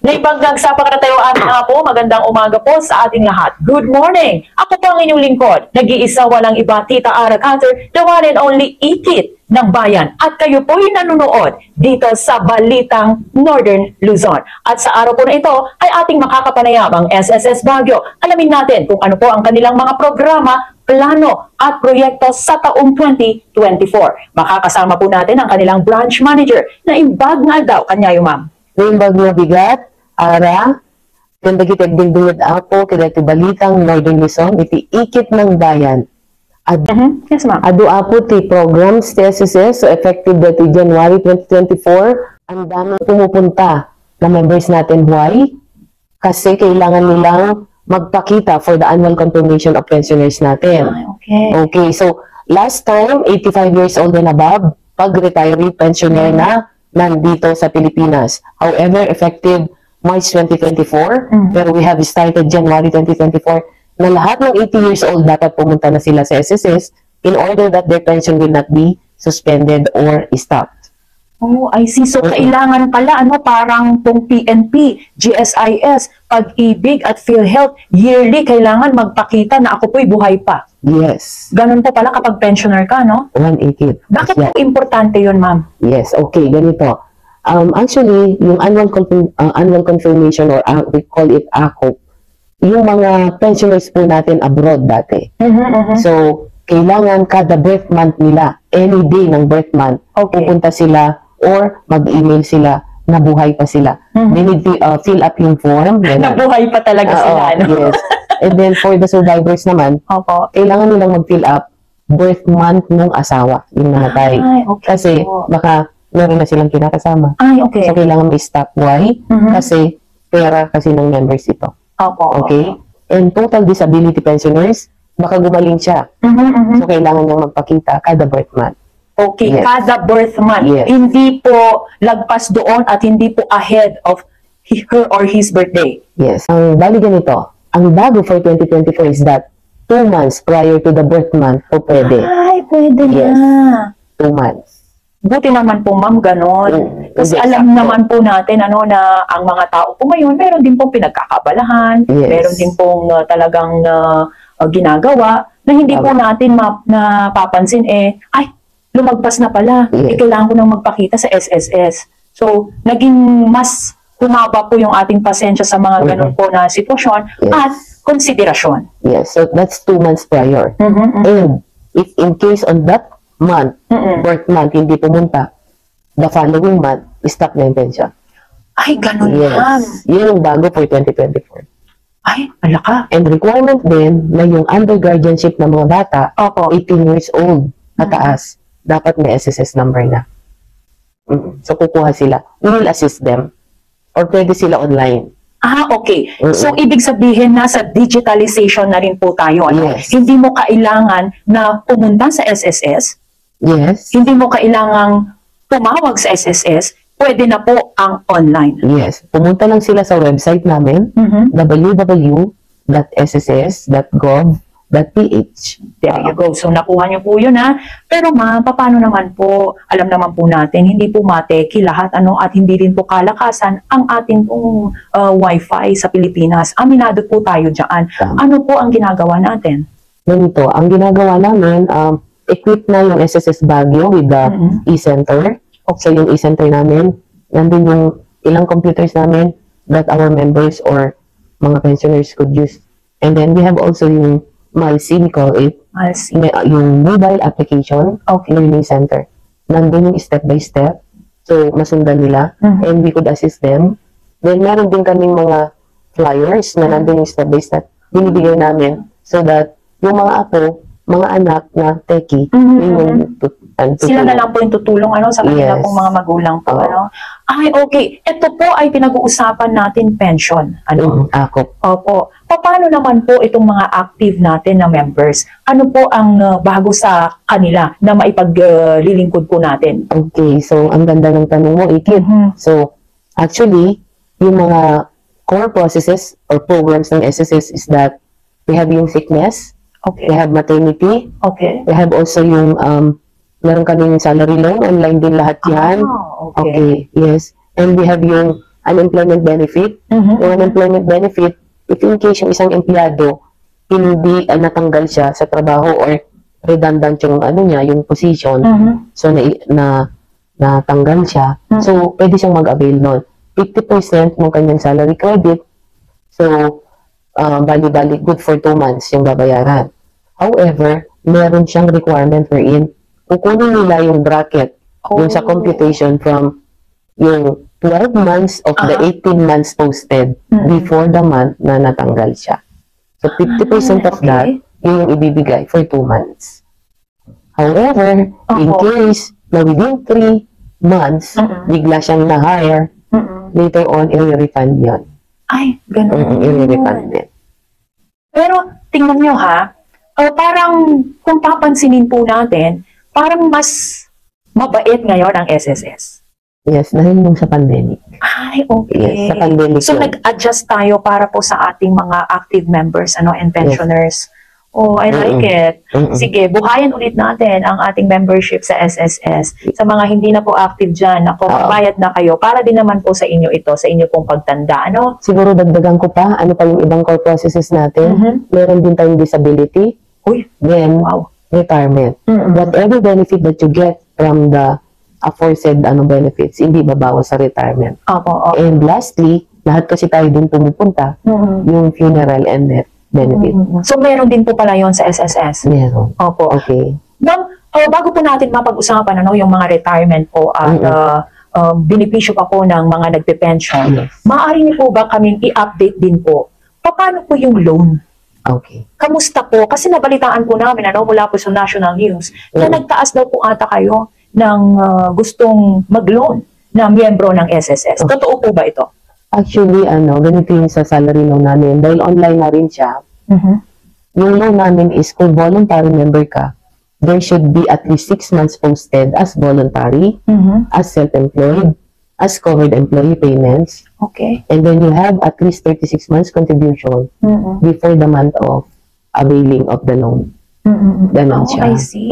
Naipagnagsapa na tayo ating apo. Magandang umaga po sa ating lahat. Good morning! Ako po ang inyong lingkod. Nag-iisa walang iba, Tita Ara Canter, the one and only ikit ng bayan. At kayo po'y nanonood dito sa Balitang Northern Luzon. At sa araw po na ito ay ating makakapanayamang SSS Baguio. Alamin natin kung ano po ang kanilang mga programa, plano at proyekto sa taong 2024. Makakasama po natin ang kanilang branch manager na imbag nga daw kanyayo, ma'am. Imbag nga bigat, Ara, kanda kita dingdingid ako, kaya ti Balitang Northern Luzon, iti ikit ng bayan. Yes, ma'am. Adu apo ti programs ti SSS, so effective dati January 2024, ang daming pumupunta na members natin. Why? Kasi kailangan nilang magpakita for the annual confirmation of pensioners natin. Okay, so last time, 85 years old and above, pag-retiree pensioner na nandito sa Pilipinas. However, effective March 2024, pero we have started January 2024, na lahat ng 80 years old dapat pumunta na sila sa SSS in order that their pension will not be suspended or stopped. Oh, I see. So, kailangan pala, parang tong PNP, GSIS, Pag-ibig at PhilHealth, yearly kailangan magpakita na ako po'y buhay pa. Yes. Ganun po pala kapag pensioner ka, no? 180. Bakit po importante yun, ma'am? Yes, okay, ganito. Actually, yung annual confirmation or we call it ACOP, yung mga pensioners po natin abroad dati. So, kailangan kada birth month nila, any day ng birth month, pupunta sila or mag-email sila na buhay pa sila. They need to fill up yung form. Nabuhay pa talaga sila, no? Yes. And then for the survivors naman, kailangan nilang mag-fill up birth month ng asawa, yung namatay. Kasi baka meron na silang kinakasama. So kailangan may stop. Why? Kasi pera kasi ng members ito. Okay? And total disability pensioners, baka gumaling siya. So kailangan niyang magpakita kada birth month. Okay, kada birth month. Hindi po lagpas doon at hindi po ahead of her or his birthday. Yes. Ang bali ganito, ang bago for 2024 is that 2 months prior to the birth month po pwede. Ay, pwede na. 2 months. Buti naman po, ma'am, ganon. Kasi alam naman po natin na ang mga tao po ngayon, meron din pong pinagkakabalahan, meron din pong talagang ginagawa na hindi po natin napapansin ay, lumagpas na pala. Kailangan ko nang magpakita sa SSS. So, naging mas humaba po yung ating pasensya sa mga ganon po na sitwasyon at konsiderasyon. Yes, so that's 2 months prior. And if in case on that month, birth month, hindi pumunta, the following month, stop na yung pension. Ay, ganun lang. Yun yung bago for 2024. Ay, malaka. And requirement din na yung under guardianship ng mga bata, 18 years old, pataas, dapat may SSS number na. So, kukuha sila. We will assist them. Or pwede sila online. Okay. So, ibig sabihin na sa digitalization na rin po tayo. Hindi mo kailangan na pumunta sa SSS. Hindi mo kailangang tumawag sa SSS. Pwede na po ang online. Pumunta lang sila sa website namin, www.sss.gov.ph. There you go. So, nakuha niyo po yun, ha? Pero, ma'am, paano naman po, alam naman po natin, hindi po mateki lahat, at hindi rin po kalakasan ang ating pong wifi sa Pilipinas. Aminado po tayo dyan. Ano po ang ginagawa natin? Ganito, ang ginagawa namin, equip na yung SSS Baguio with the e-center. So, yung e-center namin, nandun yung ilang computers namin that our members or mga pensioners could use. And then, we have also yung MALC, we call it. Yung mobile application, learning center. Nandun yung step by step. So, masundan nila. And we could assist them. Then, meron din kaming mga flyers na nandun yung step by step. Binibigay namin so that yung mga apo, mga anak na techie, sila na lang po yung tutulong sa kanila pong mga magulang po. Ay, okay. Ito po ay pinag-uusapan natin pension. ACOP. Opo. Paano naman po itong mga active natin na members? Ano po ang bago sa kanila na maipaglilingkod po natin? Okay. So, ang ganda ng tanong mo, Ikit. So, actually, yung mga core processes or programs ng SSS is that we have yung sickness, we have maternity, we have also yung meron kaming salary loan, online din lahat yan. Ah, okay. Okay, yes. And we have yung unemployment benefit. Mhm. Yung unemployment benefit, if in case yung isang empleyado, hindi natanggal siya sa trabaho or redundant yung niya, yung position, Mhm. so natanggal siya, so pwede siyang mag-avail nun. 50% ng kanyang salary credit, so bali-bali good for 2 months yung babayaran. However, meron siyang requirement wherein kukunin nila yung bracket, yung sa computation from yung 12 months of the 18 months posted before the month na natanggal siya. So 50% of that, yun yung ibibigay for 2 months. However, in case na within 3 months, bigla siyang na-hire, later on, i-refund yun. Ay, ganun. I-refund din. Pero, tingnan nyo ha, parang kung papansinin po natin, parang mas mabait ngayon ang SSS. Yes, dahil nung sa pandemic. Ay, okay. Yes, sa pandemic So, yun. nag-adjust tayo para po sa ating mga active members and pensioners. Oh, I like it. Sige, buhayin ulit natin ang ating membership sa SSS. Sa mga hindi na po active dyan, magbayad na kayo para din naman po sa inyo ito, sa inyo pong pagtanda. Ano? Siguro dagdagan ko pa, ano pa yung ibang core processes natin. Meron din tayong disability. Uy, Then, retirement. Whatever benefit that you get from the aforesaid benefits, hindi babawas sa retirement. opo. And lastly, lahat kasi tayo din pumupunta, yung funeral and death benefit. So, meron din po pala yon sa SSS. Meron. Opo. Okay. Ma'am, bago po natin mapag-usapan yung mga retirement po at benepisyo pa po ng mga nagpe-pension, maaari niyo po ba kaming i-update din po? Paano po yung loan? Okay. Kamusta po? Kasi nabalitaan po namin mula po sa national news na nagtaas daw po ata kayo ng gustong mag-loan na miyembro ng SSS. Totoo po ba ito? Actually, ganito yung sa salary loan namin. Dahil online na rin siya, yung loan namin is kung voluntary member ka, there should be at least 6 months posted as voluntary, as self-employed, as covered employee payments, Okay. and then you have at least 36 months contribution before the month of availing of the loan. Ganon siya. I see.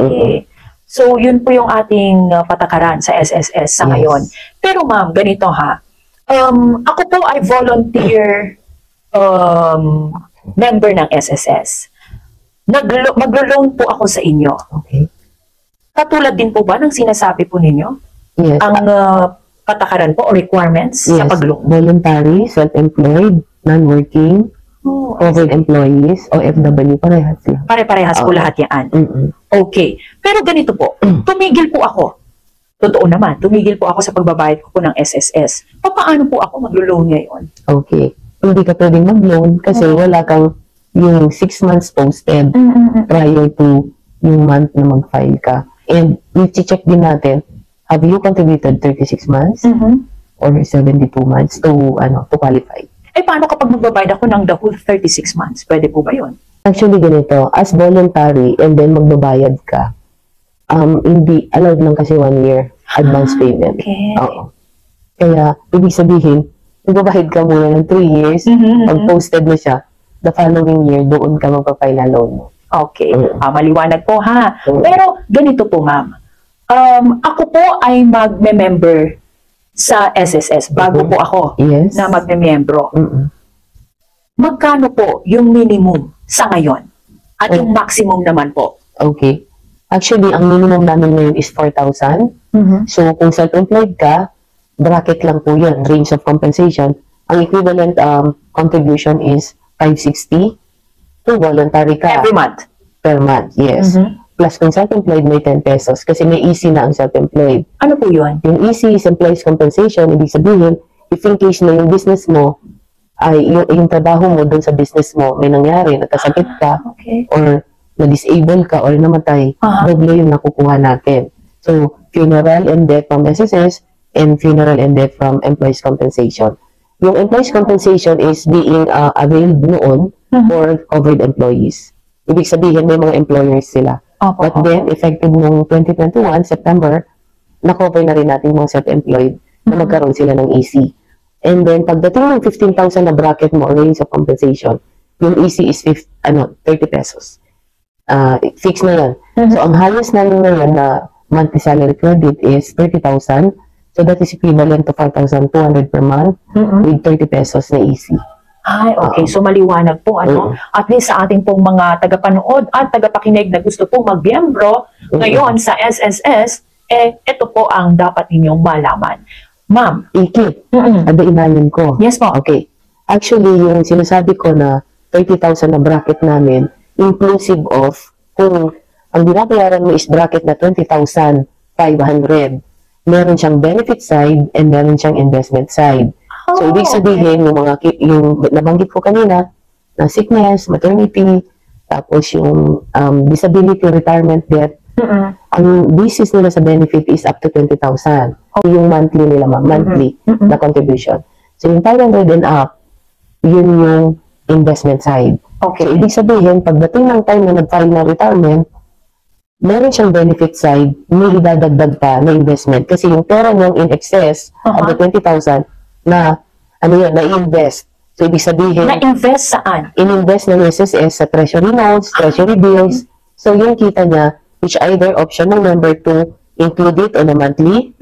So, yun po yung ating patakaran sa SSS sa ngayon. Pero ma'am, ganito ha. Ako po ay volunteer member ng SSS. Maglo-loan po ako sa inyo. Okay. Katulad din po ba ng sinasabi po ninyo? Yes. Ang patakaran po o requirements sa pag-loan? Voluntary, self-employed, non-working, covered employees, OFW, parehas lang. Pare-parehas po lahat yan. Okay. Pero ganito po, tumigil po ako. Totoo naman, tumigil po ako sa pagbabayad ko po ng SSS. Paano po ako maglo-loan ngayon? Okay. Hindi ka pwedeng mag-loan kasi wala kang yung 6 months posted prior to yung month na mag-file ka. And i-check din natin, have you contributed 36 months or 72 months to qualify? Paano kapag magbabayad ako ng the whole 36 months? Pwede po ba yun? Actually, ganito, as voluntary and then magbabayad ka, hindi allowed lang kasi 1 year advance payment. Okay. Oo. Kaya, ibig sabihin, magbabayad ka muna ng 3 years, pag posted na siya, the following year, doon ka magpapile na loan mo. Okay. Maliwanag po ha. Pero ganito po ma'am. Ako po ay magme-member sa SSS bago po ako na magme-membro. Magkano po yung minimum sa ngayon? At yung maximum naman po? Okay. Actually, ang minimum namin ngayon is 4,000. So, kung self-employed ka, bracket lang po yun, range of compensation. Ang equivalent contribution is 560. Kung voluntary ka. Every month? Per month, yes. Plus, kung self-employed, may 10 pesos kasi may easy na ang self-employed. Ano po yun? Yung easy is employees compensation. Ibig sabihin, if in case na yung business mo, ay yung trabaho mo doon sa business mo, may nangyari, nagkasakit ka, or na-disable ka, or namatay, doble yung nakukuha natin. So, funeral and death from SSS, and funeral and death from employees compensation. Yung employees compensation is being availed noon for covered employees. Ibig sabihin, may mga employers sila. But then, effective noong 2021, September, na-cover na rin natin mga self-employed na magkaroon sila ng EC. And then, pagdating ng 15,000 na bracket mo, range of compensation, yung EC is 30 pesos. Fix na yan. So, ang highest namin ngayon na monthly salary credit is 30,000. So that is equivalent to 5,200 per month with 30 pesos na easy. Ay, okay. So maliwanag po, ano? At least sa ating pong mga tagapanood at tagapakinig na gusto pong magmiyembro ngayon sa SSS, ito po ang dapat ninyong malaman. Ma'am. Iki, ada inanin ko. Yes po. Okay. Actually, yung sinasabi ko na 30,000 na bracket namin, inclusive of kung ang binabayaran mo is bracket na 20,500, meron siyang benefit side and meron siyang investment side. So, ibig sabihin, yung nabanggit ko kanina, na sickness, maternity, tapos yung disability, retirement debt, ang basis nila sa benefit is up to 20,000. Yung monthly nila, monthly na contribution. So, yung 500 and up, yun yung investment side. Okay. So, ibig sabihin, pagdating ng time na nag-file ng retirement, meron siyang benefit side, may idadagdag pa na investment. Kasi yung pera niyang in excess of the 20,000 na, na-invest. So, ibig sabihin, Na-invest saan? in-invest ng SSS sa treasury notes, treasury bills. So, yung kita niya, which either option ng member to include it on a monthly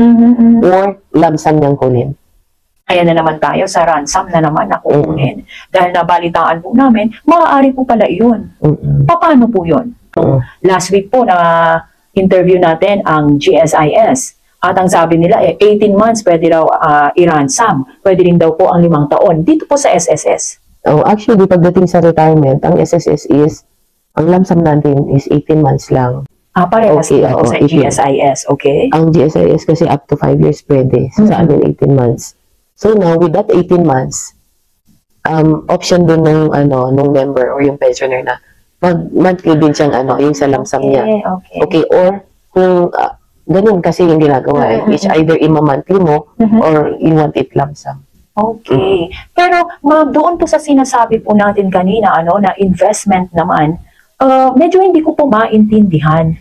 or lump sum niyang kunin. Ayan na naman tayo sa ransom na naman na kukunin. Dahil nabalitaan po namin, maaari po pala iyon. Paano po yun? Last week po na interview natin ang GSIS. At ang sabi nila, 18 months pwede raw i-ransom. Pwede rin daw po ang 5 taon. Dito po sa SSS. Oh, actually, pagdating sa retirement, ang SSS is, ang lump sum natin is 18 months lang. Parehas Okay, po sa 18. GSIS, okay? Ang GSIS kasi up to 5 years pwede. Sa amin, 18 months. So now, with that 18 months, option din ng member or yung pensioner na monthly din siyang yung sa lump sum niya. Okay, or kung ganun kasi yung ginagawa, it's either ima-monthly mo or you want it lump sum. Okay. Pero doon po sa sinasabi po natin kanina, na investment naman, medyo hindi ko po maintindihan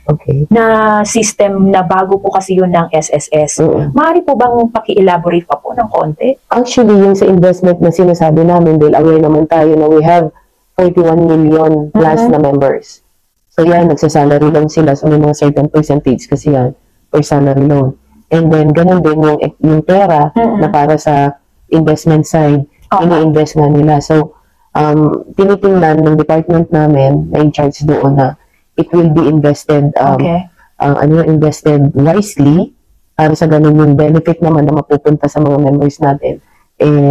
na system na bago po kasi yun ng SSS. Maaari po bang paki-elaborate pa po ng konti? Actually, yung sa investment na sinasabi namin, dahil aware naman tayo na we have 41 million plus na members. So yan, nagsasalary loan sila. So may mga certain percentage kasi yan per salary loan. And then, ganun din yung pera na para sa investment side, ini-invest nga nila. So, tinitingnan ng department namin na in charge doon na it will be invested invested wisely para sa ganun yung benefit naman na mapupunta sa mga members natin,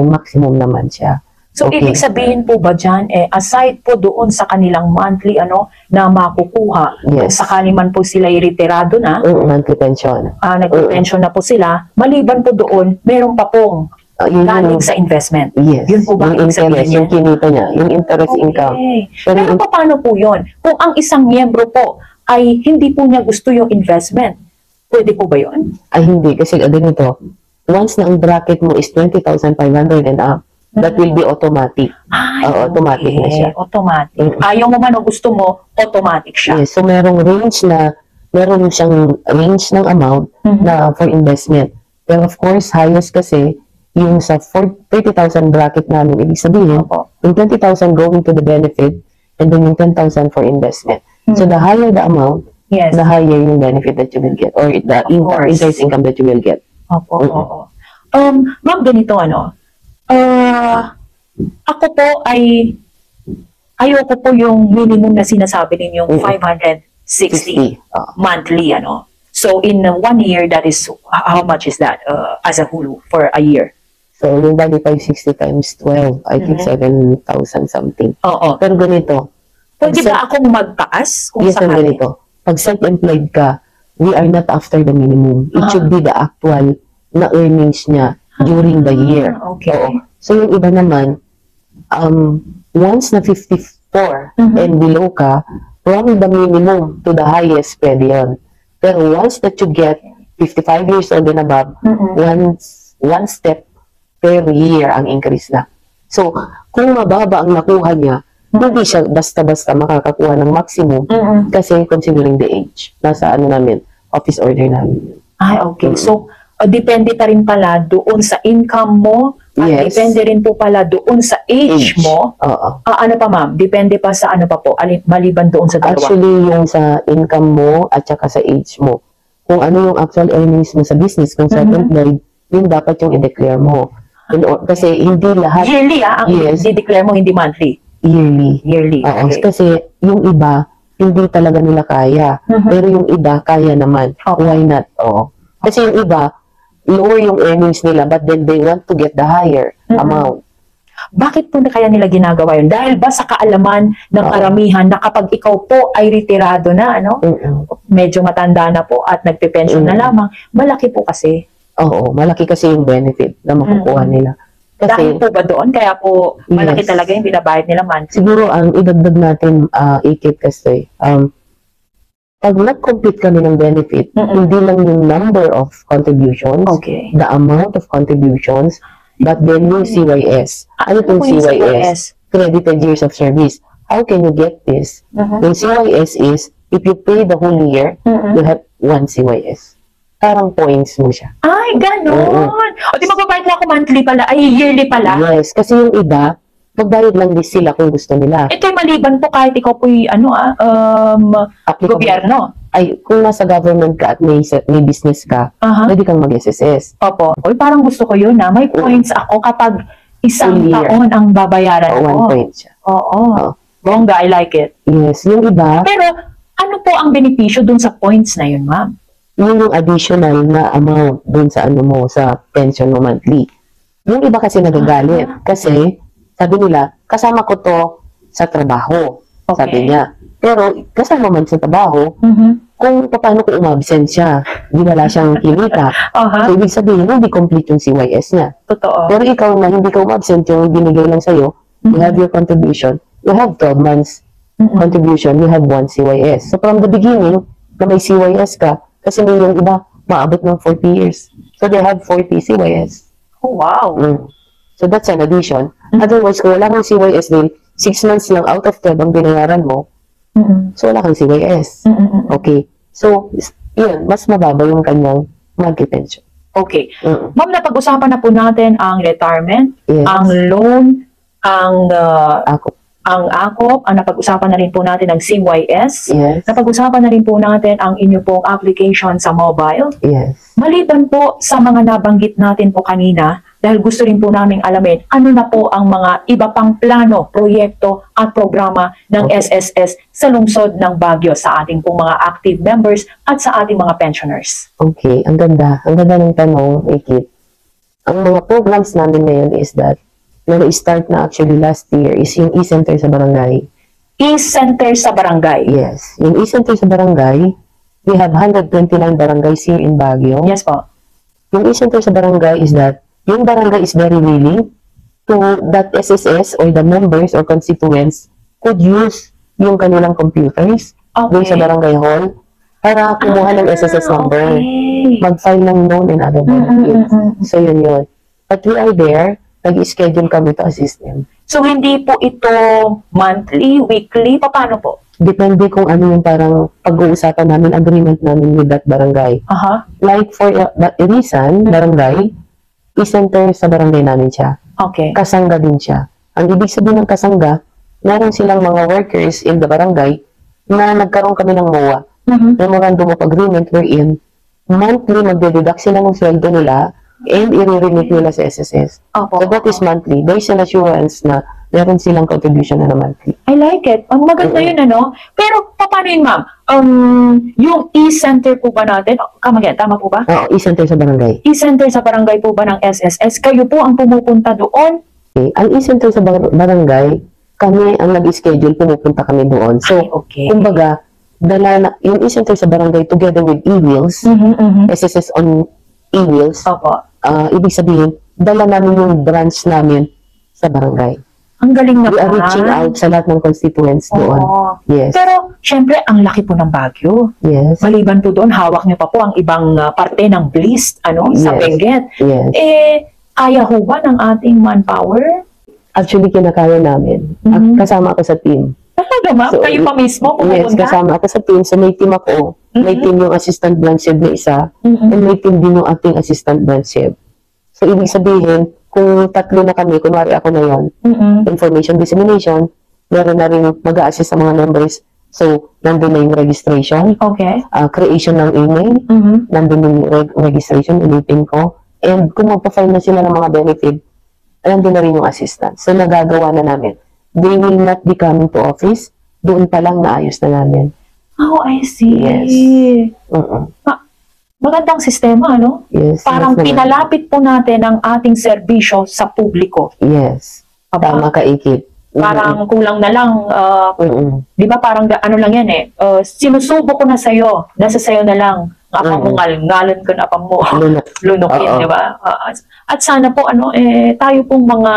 maximum naman siya. So, ibig sabihin po ba dyan, aside po doon sa kanilang monthly na makukuha, kung sakali man po sila retirado na, monthly pension. Nag-pension na po sila, maliban po doon, meron pa pong galing sa investment. Yes. Yun po ba yung interest, yung kinita niya, yung interest income. Pero paano po yun? Kung ang isang miyembro po ay hindi po niya gusto yung investment, pwede po ba yun? Ay hindi, kasi ganito, once na ang bracket mo is 20,500 and up, that will be automatic. Automatic na siya. Automatic. Ayaw mo man o gusto mo, automatic siya. Yes, so meron siyang range ng amount na for investment. Pero of course, highest kasi, yung sa 30,000 bracket namin, ibig sabihin, yung 20,000 going to the benefit, and then yung 10,000 for investment. So the higher the amount, the higher yung benefit that you will get, or the interest income that you will get. Ma'am, ganito ako po ay ayoko po yung minimum na sinasabi ninyong 560 monthly So in 1 year, that is how much is that as a whole for a year? So yung bali 560 times 12, I think 7,000 something. Pero ganito, pwede ba akong magtaas kung sakali? Ganito, pag self-employed ka, we are not after the minimum. It should be the actual na earnings niya during the year. So yung iba naman, once na 54 and below ka, from the minimum to the highest, pwede yun. Pero once that you get 55 years old and above, one step per year ang increase na. So, kung mababa ang nakuha niya, hindi siya basta-basta makakakuha ng maximum kasi considering the age. Nasa namin, office order namin. So, depende pa rin pala doon sa income mo, at depende rin po pala doon sa age mo. Ano pa ma'am? Depende pa sa ano pa po? Maliban doon sa dalawa? Actually, yung sa income mo at saka sa age mo. kung ano yung actual earnings mo sa business, kung self-employed, yun dapat yung i-declare mo. Kasi hindi lahat Yearly, ang Yes. i-declare mo, hindi monthly. yearly. Yearly. Oo, Okay. kasi yung iba, hindi talaga nila kaya. Pero yung iba, kaya naman. Okay. Why not? Oo. Kasi yung iba, lower yung earnings nila, but then they want to get the higher amount. Bakit po na kaya nila ginagawa yun? Dahil ba sa kaalaman ng Oo. karamihan na kapag ikaw po ay retirado na, ano, medyo matanda na po at nagpe-pension na lamang, malaki po kasi. Oo, malaki kasi yung benefit na makukuha nila. Dahil Kasi, po ba doon? Kaya po malaki Yes. talaga yung binabayad nila monthly. siguro ang idagdag natin, Ikit, kasi, pag nag-complete kami ng benefit, hindi lang yung number of contributions, Okay. the amount of contributions, but then yung CYS. Ano Ano yung po yung CYS? Credited years of service. How can you get this? Yung CYS is, if you pay the whole year, you have 1 CYS. Parang points mo siya. Ay, ganon. O di magbabayad na ako monthly pala, ay yearly pala. Yes, kasi yung iba, magbayad lang din sila kung gusto nila. Ito'y maliban po kahit ikaw po'y Applicable. gobyerno. Ay, kung nasa government ka at may business ka, Aha. pwede kang mag-SSS. Opo. Uy, parang gusto ko yun na. May points ako kapag isang Full year. taon ang babayaran O 1 ko. point siya. Oo. Oo. Bongga, I like it. Yes, yung iba, Pero, ano po ang benepisyo dun sa points na yun, ma'am? yun yung additional na amount dun sa ano mo, sa pension mo monthly. Yung iba kasi nagagalit. Kasi, sabi nila, kasama ko to sa trabaho. Okay. Sabi niya. Pero, kasama man sa trabaho, kung paano kung umabsent siya, di wala siyang kinita. Aha. So, ibig sabihin, hindi complete yung CYS niya. Totoo. Pero ikaw na hindi ka umabsent, yung binigay lang sa'yo, you have your contribution, you have 12 months contribution, you have 1 CYS. So, from the beginning, na may CYS ka, kasi may yung iba, maabot ng 40 years. So, they have 40 CYS. Oh, wow. So, that's an addition. Otherwise, kung wala kang CYS din, 6 months lang out of 12 ang binayaran mo, so wala kang CYS. Okay. So, yun, mas mababa yung kanyang monthly pension. Okay. Ma'am, napag-usapan na po natin ang retirement, Yes. ang loan, ang Ako. AKOP, ang napag-usapan na rin po natin ang CYS. Yes. Napag-usapan na rin po natin ang inyo pong application sa mobile. Yes. Maliban po sa mga nabanggit natin po kanina, dahil gusto rin po naming alamin ano na po ang mga iba pang plano, proyekto at programa ng SSS sa lungsod ng Baguio sa ating pong mga active members at sa ating mga pensioners. Okay. Ang ganda. Ang ganda ng tanong, Ikit. Ang mga programs namin ngayon is that, na-start na actually last year is yung e-center sa barangay. E-center sa barangay. Yes. Yung e-center sa barangay, we have 129 barangays here in Baguio. Yes po. Yung e-center sa barangay is that, yung barangay is very willing to that SSS or the members or constituents could use yung kanilang computers doon sa barangay hall para kumuha ng SSS number, Okay. mag-file ng loan and other benefits. So yun yun. But we are there, nag-schedule kami to assist them. So, hindi po ito monthly, weekly, paano po? Depende kung ano yung parang pag-uusapan namin, agreement namin with that barangay. Aha. Like for that Irisan, barangay, i-center sa barangay namin siya. Okay. Kasangga din siya. Ang ibig sabihin ng kasangga, meron silang mga workers in the barangay na nagkaroon kami ng MOA, Memorandum of Agreement, wherein monthly magde-deduct sila ng sweldo nila and i-remit nila sa SSS. Opo. So that is monthly. There is an assurance na meron silang contribution na monthly. I like it. Ang maganda yun, ano? Pero, paano yun, ma'am? Yung e-center po ba natin? Come again, tama po ba? Oo, e-center sa barangay. E-center sa barangay po ba ng SSS? Kayo po ang pumupunta doon? Okay. Ang e-center sa barangay, kami ang nag-schedule, pumupunta kami doon. So, Ay, okay. kumbaga, yung e-center sa barangay together with e-wheels, SSS on e-wheels, Opo. ibig sabihin, dala namin yung branch namin sa barangay. Ang galing na We are reaching out sa lahat ng constituents doon. Oo. Yes. Pero, syempre, ang laki po ng Baguio. Yes. Maliban po doon, hawak niyo pa po ang ibang parte ng Bliss, sa Yes. Benguet. Yes. Kaya ho ba ng ating manpower? Actually, kinakaya namin. Kasama ako sa team. Talaga, ma'am? So, Kayo pa mismo Yes, pupunta? kasama ako sa team. So, may team ako. May team yung assistant branch head na isa. And may team din yung acting assistant branch head. So, ibig sabihin, kung tatlo na kami, kunwari ako na yon, information dissemination, meron na rin mag-a-assist sa mga members So, nandun na yung registration, Okay. creation ng email, nandun yung registration, ulitin ko. And kung magpa-file na sila ng mga benefit, nandun na rin yung assistance. So, nagagawa na namin. They will not be coming to office. Doon pa lang naayos na namin. Oh, I see. Yes. Magandang sistema, ano? Yes. Parang yes, pinalapit po natin ang ating serbisyo sa publiko. Yes. Tama ka, Ikit. Parang kulang na lang, di ba parang ano lang yan eh, sinusubo ko na sa'yo, nasa sa'yo na lang, ngalan ko na pa mo, lunukin, di ba? At sana po, tayo pong mga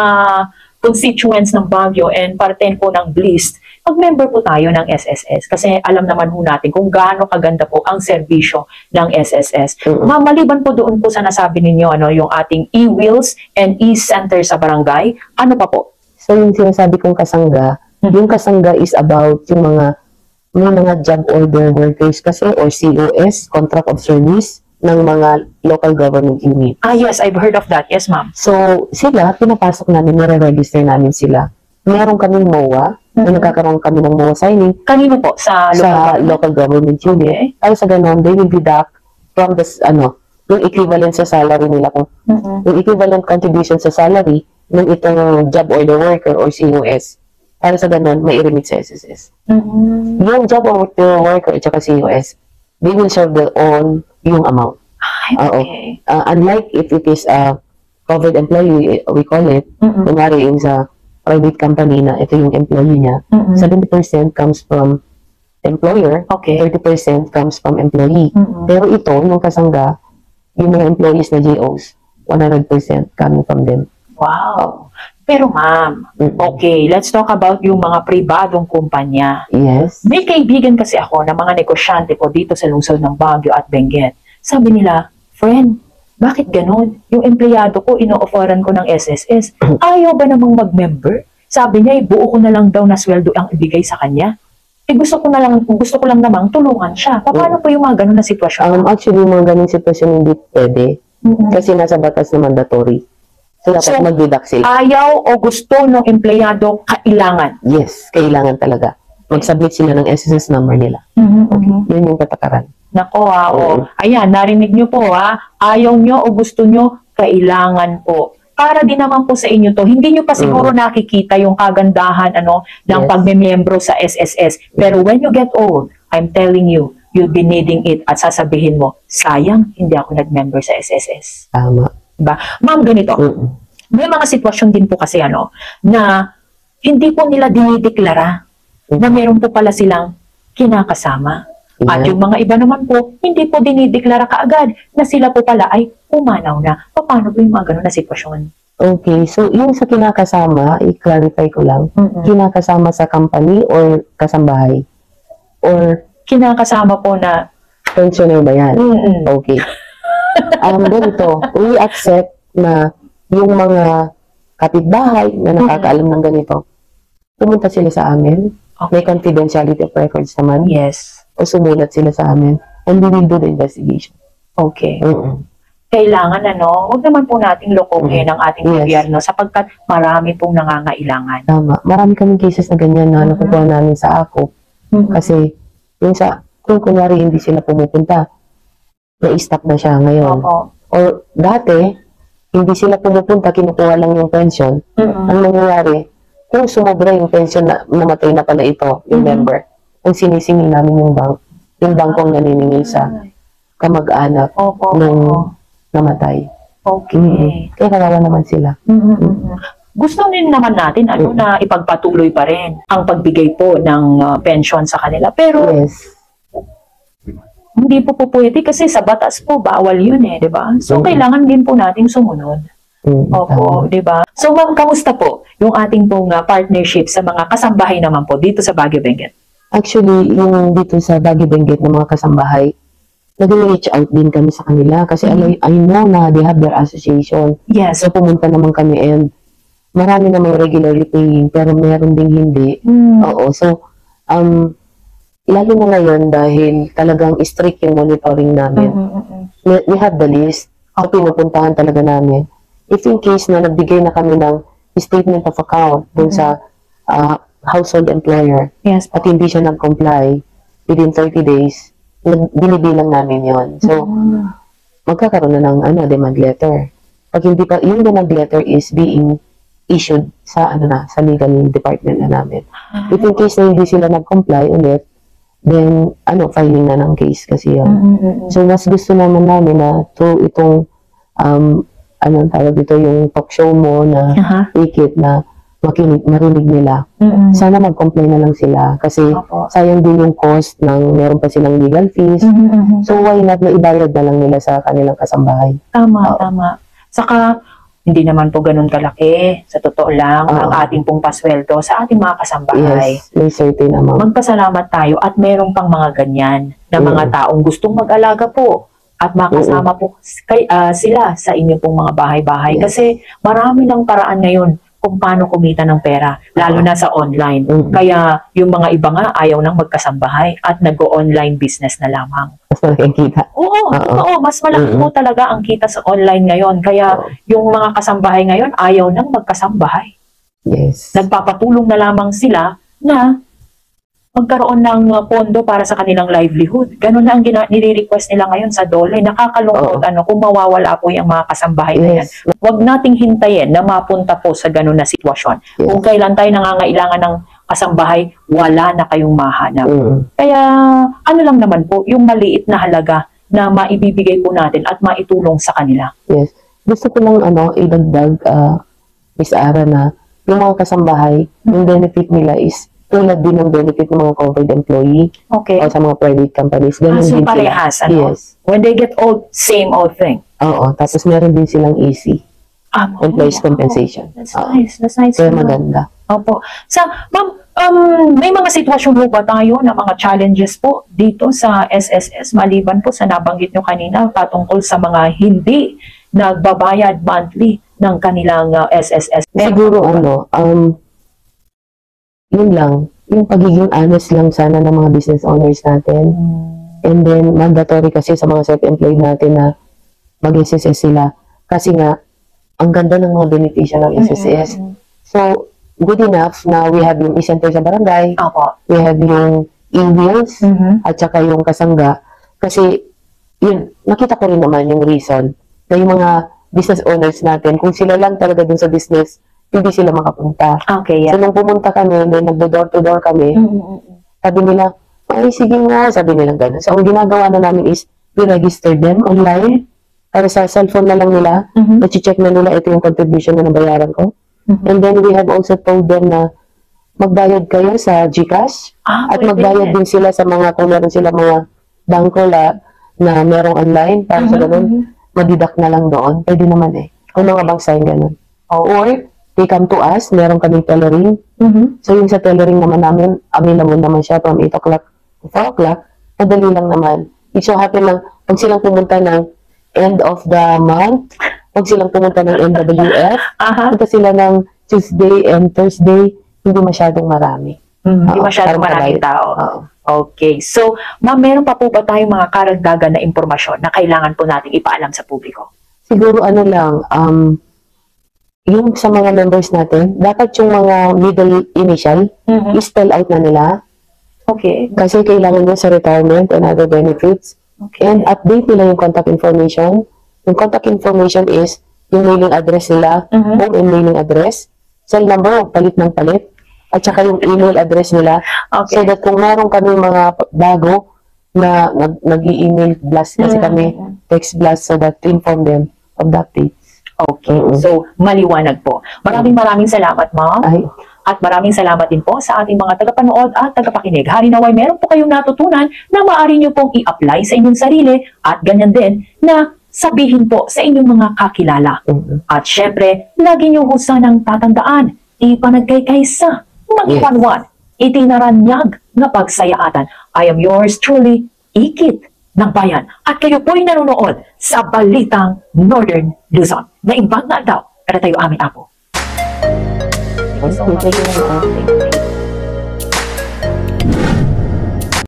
constituents ng Baguio and parte po ng BLIST, mag-member po tayo ng SSS kasi alam naman po natin kung gaano kaganda po ang serbisyo ng SSS. Maliban po doon po sa nasabi ninyo, yung ating e-wheels and e-center sa barangay, ano pa po? So, yung sinasabi kong kasangga, yung kasangga is about yung may mga job order workers kasi or COS, contract of service, ng mga local government unit. Yes, I've heard of that. Yes, ma'am. So, sila, pinapasok namin, nire-register namin sila. Meron kaming MOA, nagkakaroon kami ng MOA signing. Kanino po? Sa local government unit. Okay. Ay, sa ganun, they will deduct from the, yung equivalent sa salary nila. Yung equivalent contribution sa salary ng itong job order worker or COS. Para sa ganun, may i-remit sa SSS. Yung job order worker at saka COS, they will serve their own yung amount. Okay. Unlike if it is a covered employee, we call it, kunwari yung sa private company na ito yung employee niya, 70% comes from employer, Okay. 30% comes from employee. Pero ito, yung kasangga, yung mga employees na JOs, 100% coming from them. Wow. Pero ma'am, okay, let's talk about yung mga pribadong kumpanya. Yes. May kaibigan kasi ako na mga negosyante po dito sa lungsod ng Baguio at Benguet. Sabi nila, friend, bakit ganun? Yung empleyado ko, ino-offeran ko ng SSS. Ayaw ba namang mag-member? Sabi niya, buo ko na lang daw na sweldo ang ibigay sa kanya. Gusto ko lang namang tulungan siya. Paano po yung mga ganun na sitwasyon? Actually, mga ganun sitwasyon hindi pwede. Kasi nasa batas na mandatory. So, dapat mag-deduct sila. Ayaw o gusto ng empleyado, kailangan. Yes, kailangan talaga. Mag-submit sila ng SSS number nila. Yun yung patakaran. Nako ayan, narinig nyo po ayaw nyo o gusto nyo, kailangan po. Para din naman po sa inyo to, hindi nyo pa siguro nakikita yung kagandahan ng pagmemiyembro sa SSS. Pero when you get old, I'm telling you, you'll be needing it at sasabihin mo, sayang, hindi ako nag-member sa SSS. Tama. Diba? Ma'am, ganito. May mga sitwasyon din po kasi na hindi po nila dinideklara na meron po pala silang kinakasama. At yung mga iba naman po, hindi po dinideklara kaagad na sila po pala ay umanaw na. Paano po yung mga ganun na sitwasyon? Okay, so yung sa kinakasama, i-clarify ko lang, kinakasama sa company or kasambahay? Or Kinakasama po na pensioner ba yan? Okay. Ganito, we accept na yung mga kapitbahay na nakakaalam ng ganito, pumunta sila sa amin, may confidentiality of records naman, yes. O sumulat sila sa amin, and we will do the investigation. Okay. Kailangan wag naman po nating lokohin ang ating gobyerno sapagkat marami pong nangangailangan. Tama. Marami kaming cases na ganyan na nakukuha namin sa AKO. Kasi yung kung kunwari hindi sila pumupunta, na-stop na siya ngayon. Or dati, hindi sila pumupunta, kinukuha lang yung pension. Ang nangyayari, kung sumobra yung pension na namatay na pala ito, yung member, ang sinisingil namin yung bangkong naniningil sa kamag-anak ng namatay. Okay. Kaya kawawa naman sila. Gusto rin naman natin na ipagpatuloy pa rin ang pagbigay po ng pension sa kanila. Pero hindi po pwede kasi sa batas po bawal yun di ba? So kailangan din po nating sumunod. Opo, di ba? So ma'am, kamusta po yung ating pong partnership sa mga kasambahay naman po dito sa Baguio Benguet? Actually, yung dito sa Baguio Benguet ng mga kasambahay, nag-reach out din kami sa kanila kasi I know na they have their association. Yes. So pumunta naman kami and marami namang regularly paying pero meron ding hindi. Oo, so lalo na ngayon dahil talagang strict yung monitoring namin. We have the list. So pinupuntahan talaga namin. If in case na nagbigay na kami ng statement of account dun sa household employer Yes po. at hindi siya nag-comply within 30 days, binibilang namin yon. So, magkakaroon na ng demand letter. Pag hindi pa, yung demand letter is being issued sa sa legal department na namin. If in case na hindi sila nag-comply ulit, then filing na ng case kasi yun. So mas gusto naman namin na through itong tawag dito, yung talk show mo na ikit na marinig nila. Sana mag-comply na lang sila kasi sayang din yung cost ng meron pa silang legal fees. So why not na ibayad na lang nila sa kanilang kasambahay? Tama, tama. Saka, hindi naman po ganun kalaki. Sa totoo lang, ang ating pong pasweldo sa ating mga kasambahay. Yes, may certain amount. Magpasalamat tayo at meron pang mga ganyan na mga taong gustong mag-alaga po at makasama po sila sa inyong pong mga bahay-bahay. Kasi marami ng paraan ngayon kung paano kumita ng pera, lalo na sa online. Kaya yung mga iba nga ayaw nang magkasambahay at nag-online business na lamang. Mas malaking kita. Oo, totoo. Mas malaki po talaga ang kita sa online ngayon. Kaya yung mga kasambahay ngayon ayaw nang magkasambahay. Yes. Nagpapatulong na lamang sila na magkaroon ng pondo para sa kanilang livelihood. Ganun na ang nire-request nila ngayon sa DOLE. Nakakalungkot kung mawawala po yung mga kasambahay na yan. Huwag nating hintayin na mapunta po sa ganun na sitwasyon. Kung kailan tayo nangangailangan ng kasambahay, wala na kayong mahanap. Kaya ano lang naman po, yung maliit na halaga na maibibigay po natin at maitulong sa kanila. Yes. Gusto ko lang idagdag, Miss Ara, na yung mga kasambahay, yung benefit nila is tulad din ng benefit ng mga covered employee o sa mga private companies. Ganun So din parehas, sila. Yes. When they get old, same old thing. Oo. Tapos meron din silang EC. Employees compensation. That's nice. That's nice. Kaya maganda. Opo. Ma'am, may mga sitwasyon po ba tayo na mga challenges po dito sa SSS maliban po sa nabanggit nyo kanina patungkol sa mga hindi nagbabayad monthly ng kanilang SSS? Siguro yun lang, yung pagiging honest lang sana ng mga business owners natin. And then, mandatory kasi sa mga self-employed natin na mag-SSS sila. Kasi nga, ang ganda ng mga benepisyo ng SSS. So, good enough na we have yung e-center sa barangay, we have yung e-wheels, at saka yung kasangga. Kasi, yun, nakita ko rin naman yung reason na yung mga business owners natin, kung sila lang talaga dun sa business, hindi sila makapunta. So, nung pumunta kami, then nagdo-door to door kami, sabi nila, ay, sige nga, sabi nila gano'n. So, ang ginagawa na namin is, we register them online, para sa cellphone na lang nila, na-check na nila ito yung contribution na nabayaran ko. And then, we have also told them na magbayad kayo sa GCash, at magbayad din sila sa mga, kung meron sila mga bangko na merong online, para sa gano'n, madidak na lang doon. Pwede naman kung mga banksa yung gano'n. Or, they come to us, meron kaming tellering. So, yung sa tellering naman namin, available naman siya from 8 o'clock to 4 o'clock. Madali lang naman. It so happen lang, pag silang pumunta ng end of the month, pag silang pumunta ng NWF, punta sila ng Tuesday and Thursday, hindi masyadong marami. Hindi masyadong maraming tao. Okay. So, ma'am, meron pa po ba tayong mga karagdagan na impormasyon na kailangan po nating ipaalam sa publiko? Siguro yung sa mga members natin, dapat yung mga middle initial, i-spell out na nila. Okay. Kasi kailangan nyo sa retirement and other benefits. And update nila yung contact information. Yung contact information is yung mailing address nila, home and mailing address, cell number, palit ng palit, at saka yung email address nila. So that kung meron kami mga bago na nag-i-email blast kasi kami, text blast, so that to inform them of the update. Okay. So, maliwanag po. Maraming salamat, ma'am. At maraming salamat din po sa ating mga tagapanood at tagapakinig. Hari naway meron po kayong natutunan na maaari nyo pong i-apply sa inyong sarili at ganyan din na sabihin po sa inyong mga kakilala. At syempre, lagi nyo ho sanang tatandaan, ipanagkaykaysa, mag-iwanwan, itinaranyag na pagsayaatan. I am yours truly, Ikit ng Bayan. At kayo po'y nanonood sa Balitang Northern Luzon. Naimbag na daw, para tayo amin apo. Thank you so much.